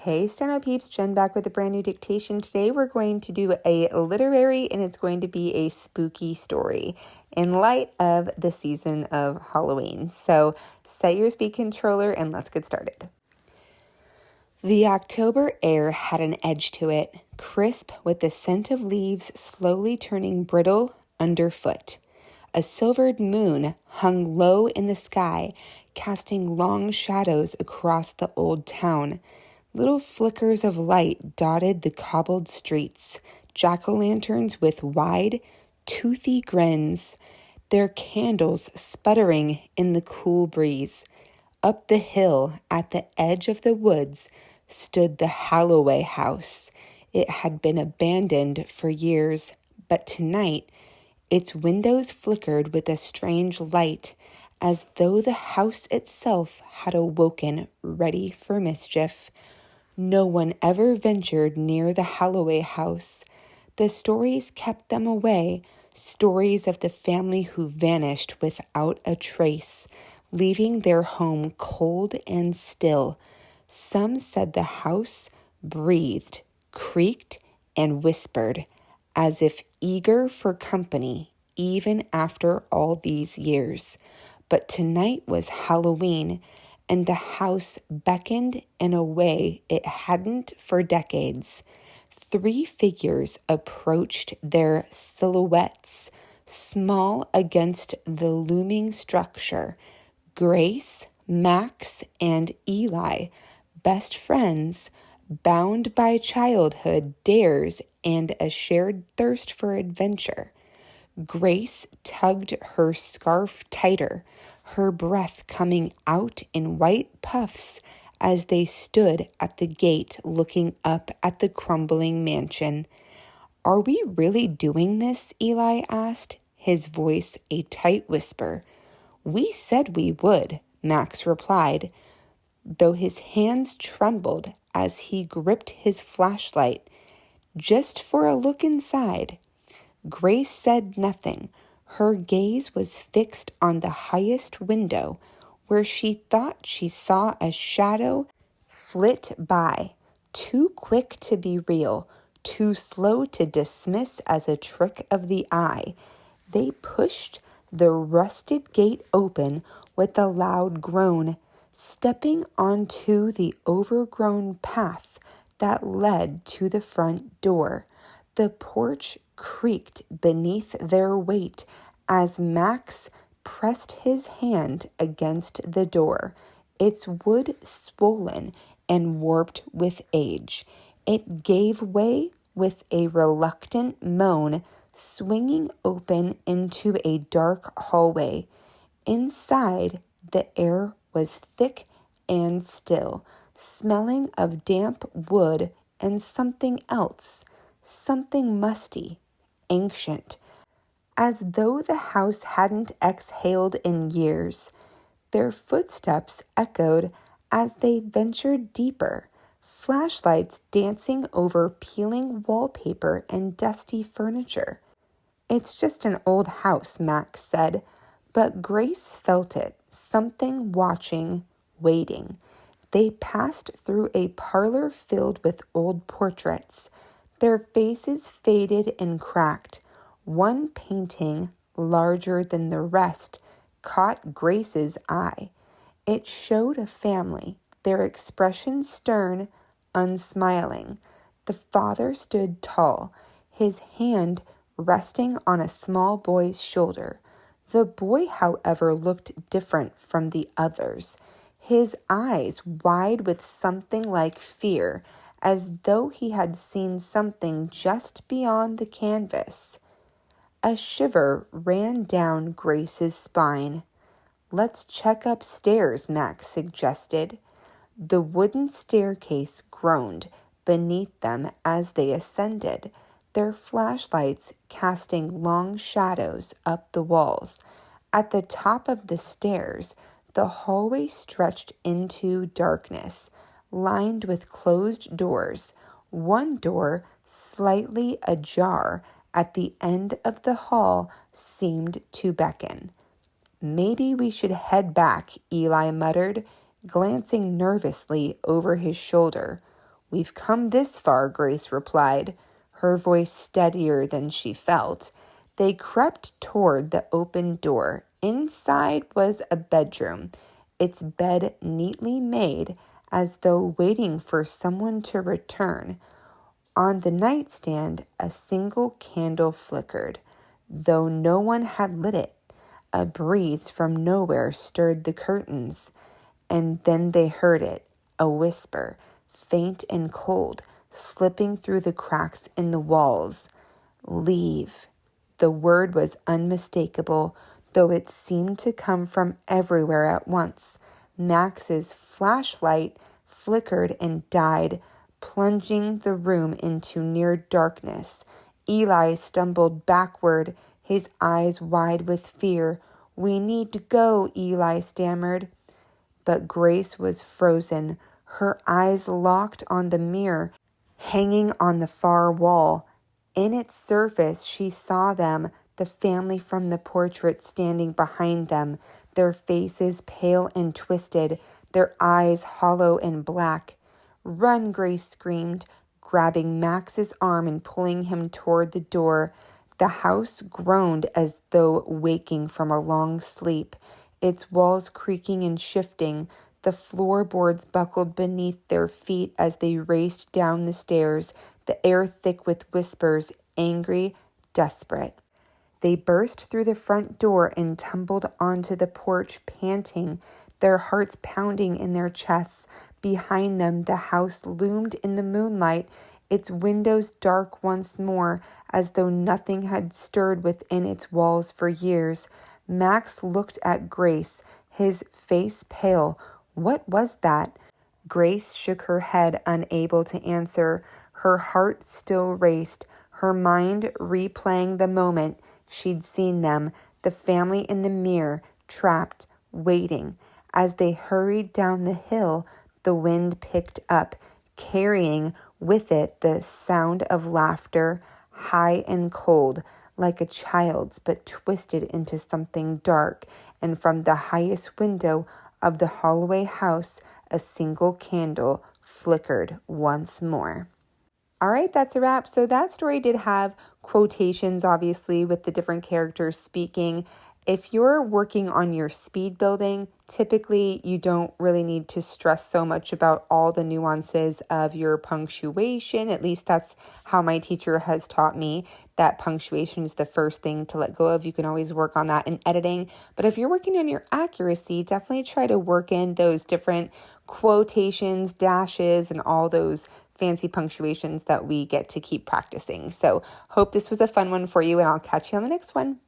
Hey Steno peeps, Jen back with a brand new dictation. Today we're going to do a literary and it's going to be a spooky story in light of the season of Halloween. So set your speed controller and let's get started. The October air had an edge to it, crisp with the scent of leaves slowly turning brittle underfoot. A silvered moon hung low in the sky, casting long shadows across the old town. Little flickers of light dotted the cobbled streets, jack-o'-lanterns with wide, toothy grins, their candles sputtering in the cool breeze. Up the hill, at the edge of the woods, stood the Holloway house. It had been abandoned for years, but tonight its windows flickered with a strange light, as though the house itself had awoken, ready for mischief. No one ever ventured near the Holloway house. The stories kept them away, stories of the family who vanished without a trace, leaving their home cold and still. Some said the house breathed, creaked, and whispered, as if eager for company, even after all these years. But tonight was Halloween, and the house beckoned in a way it hadn't for decades. 3 figures approached, their silhouettes small against the looming structure. Grace, Max, and Eli, best friends, bound by childhood dares and a shared thirst for adventure. Grace tugged her scarf tighter, her breath coming out in white puffs as they stood at the gate looking up at the crumbling mansion. "Are we really doing this?" Eli asked, his voice a tight whisper. "We said we would," Max replied, though his hands trembled as he gripped his flashlight. "Just for a look inside." Grace said nothing. Her gaze was fixed on the highest window, where she thought she saw a shadow flit by, too quick to be real, too slow to dismiss as a trick of the eye. They pushed the rusted gate open with a loud groan, stepping onto the overgrown path that led to the front door. The porch creaked beneath their weight as Max pressed his hand against the door, its wood swollen and warped with age. It gave way with a reluctant moan, swinging open into a dark hallway. Inside, the air was thick and still, smelling of damp wood and something else. Something musty, ancient, as though the house hadn't exhaled in years. Their footsteps echoed as they ventured deeper, flashlights dancing over peeling wallpaper and dusty furniture. "It's just an old house," Max said, but Grace felt it, something watching, waiting. They passed through a parlor filled with old portraits, their faces faded and cracked. One painting, larger than the rest, caught Grace's eye. It showed a family, their expression stern, unsmiling. The father stood tall, his hand resting on a small boy's shoulder. The boy, however, looked different from the others, his eyes wide with something like fear, as though he had seen something just beyond the canvas. A shiver ran down Grace's spine. "Let's check upstairs," Max suggested. The wooden staircase groaned beneath them as they ascended, their flashlights casting long shadows up the walls. At the top of the stairs, the hallway stretched into darkness, lined with closed doors. One door, slightly ajar at the end of the hall, seemed to beckon. "Maybe we should head back," Eli muttered, glancing nervously over his shoulder. "We've come this far," Grace replied, her voice steadier than she felt. They crept toward the open door. Inside was a bedroom, its bed neatly made, as though waiting for someone to return. On the nightstand, a single candle flickered, though no one had lit it. A breeze from nowhere stirred the curtains, and then they heard it, a whisper, faint and cold, slipping through the cracks in the walls. "Leave." The word was unmistakable, though it seemed to come from everywhere at once. Max's flashlight flickered and died, plunging the room into near darkness. Eli stumbled backward, his eyes wide with fear. "We need to go," Eli stammered. But Grace was frozen, her eyes locked on the mirror hanging on the far wall. In its surface, she saw them, the family from the portrait standing behind them, their faces pale and twisted, their eyes hollow and black. "Run," Grace screamed, grabbing Max's arm and pulling him toward the door. The house groaned as though waking from a long sleep, its walls creaking and shifting. The floorboards buckled beneath their feet as they raced down the stairs, the air thick with whispers, angry, desperate. They burst through the front door and tumbled onto the porch, panting, their hearts pounding in their chests. Behind them, the house loomed in the moonlight, its windows dark once more, as though nothing had stirred within its walls for years. Max looked at Grace, his face pale. What was that? Grace shook her head, unable to answer. Her heart still raced, her mind replaying the moment she'd seen them, the family in the mirror, trapped, waiting. As they hurried down the hill, the wind picked up, carrying with it the sound of laughter, high and cold, like a child's, but twisted into something dark. And from the highest window of the Holloway house, a single candle flickered once more. All right, that's a wrap. So that story did have quotations, obviously, with the different characters speaking. If you're working on your speed building, typically you don't really need to stress so much about all the nuances of your punctuation. At least that's how my teacher has taught me, that punctuation is the first thing to let go of. You can always work on that in editing. But if you're working on your accuracy, definitely try to work in those different quotations, dashes, and all those fancy punctuations that we get to keep practicing. So hope this was a fun one for you, and I'll catch you on the next one.